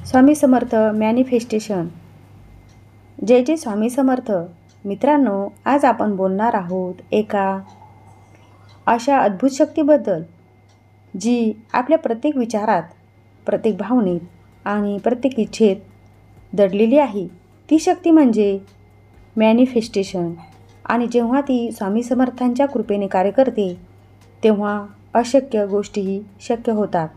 Swami Samarth manifestation. जय जय स्वामी समर्थ. मित्रांनो, आज आपण बोलणार आहोत एका अशा अद्भुत शक्तीबद्दल जी आपल्या प्रत्येक विचारात, प्रत्येक भावनेत आणि प्रत्येक इच्छेत दडलेली आहे. ती शक्ती म्हणजे मॅनिफेस्टेशन. आणि जेव्हा ती स्वामी समर्थांच्या कृपेने कार्य करते तेव्हा अशक्य गोष्टीही शक्य होतात.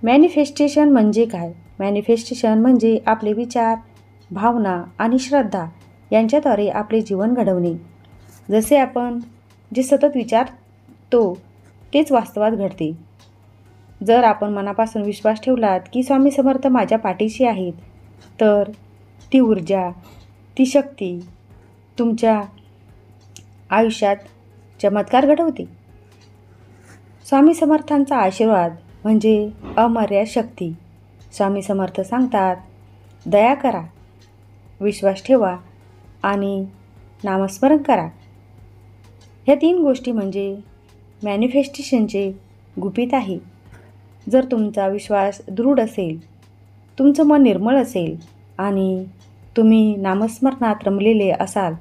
मॅनिफेस्टेशन म्हणजे काय? मॅनिफेस्टेशन म्हणजे आपले विचार, भावना आणि श्रद्धा यांच्याद्वारे आपले जीवन घडवणे. जसे आपण जे सतत विचारतो तेच वास्तवात घडते. जर आपण मनापासून विश्वास ठेवलात की स्वामी समर्थ माझ्या पाठीशी आहेत, तर ती ऊर्जा, ती शक्ती तुमच्या आयुष्यात चमत्कार घडवते. स्वामी समर्थांचा आशीर्वाद म्हणजे अमर्याद शक्ती. स्वामी समर्थ सांगतात, दया करा, विश्वास ठेवा आणि नामस्मरण करा. ह्या 3 गोष्टी म्हणजे मॅनिफेस्टेशनचे गुपित आहे. जर तुमचा विश्वास दृढ असेल, तुमचं मन निर्मळ असेल आणि तुम्ही नामस्मरणात रमलेले असाल,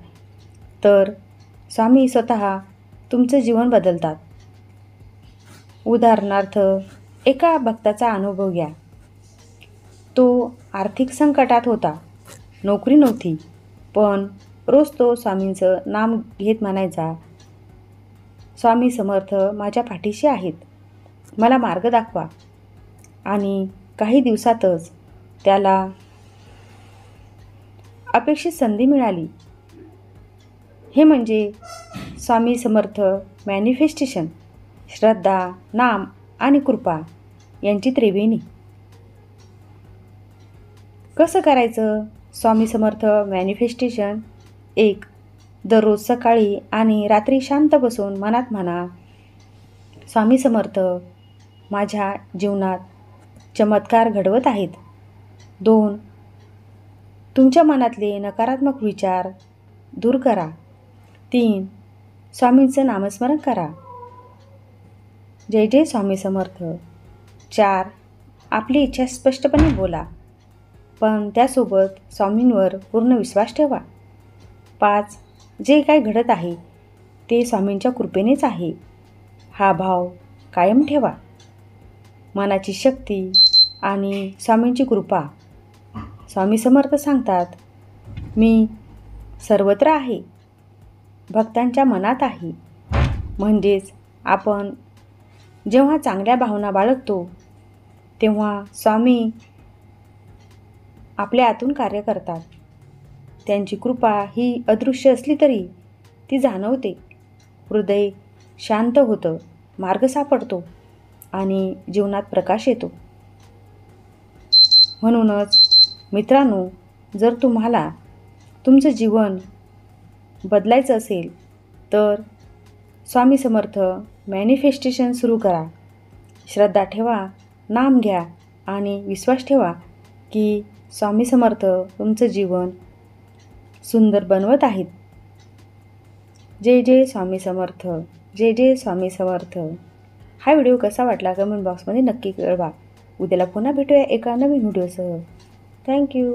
तर स्वामी स्वतः तुमचं जीवन बदलतात. उदाहरणार्थ, एका भक्ताचा अनुभव घ्या. तो आर्थिक संकटात होता, नोकरी नव्हती, पण रोज तो स्वामींचं नाम घेत म्हणायचा, स्वामी समर्थ माझ्या पाठीशी आहेत, मला मार्ग दाखवा. आणि काही दिवसातच त्याला अपेक्षित संधी मिळाली. हे म्हणजे स्वामी समर्थ मॅनिफेस्टेशन. श्रद्धा, नाम आणि कृपा यांची त्रिवेणी. कसं करायचं स्वामी समर्थ मॅनिफेस्टेशन? 1. दररोज सकाळी आणि रात्री शांत बसून मनात म्हणा, स्वामी समर्थ माझ्या जीवनात चमत्कार घडवत आहेत. 2. तुमच्या मनातले नकारात्मक विचार दूर करा. 3. स्वामींचं नामस्मरण करा. जय जय स्वामी समर्थ. 4. आपली इच्छा स्पष्टपणे बोला, पण त्यासोबत स्वामींवर पूर्ण विश्वास ठेवा. 5. जे काही घडत आहे ते स्वामींच्या कृपेनेच आहे, हा भाव कायम ठेवा. मनाची शक्ती आणि स्वामींची कृपा. स्वामी समर्थ सांगतात, मी सर्वत्र आहे, भक्तांच्या मनात आहे. म्हणजेच आपण जेव्हा चांगल्या भावना बाळगतो तेव्हा स्वामी आपल्या आतून कार्य करतात. त्यांची कृपा ही अदृश्य असली तरी ती जाणवते. हृदय शांत होतं, मार्ग सापडतो आणि जीवनात प्रकाश येतो. म्हणूनच मित्रांनो, जर तुम्हाला तुमचं जीवन बदलायचं असेल तर स्वामी समर्थ मॅनिफेस्टेशन सुरू करा. श्रद्धा ठेवा, नाम घ्या आणि विश्वास ठेवा की स्वामी समर्थ तुमचं जीवन सुंदर बनवत आहेत. जय जय स्वामी समर्थ. जय जय स्वामी समर्थ. हा व्हिडिओ कसा वाटला कमेंट बॉक्समध्ये नक्की कळवा. उद्याला पुन्हा भेटूया एका नवीन व्हिडिओसह. थँक्यू.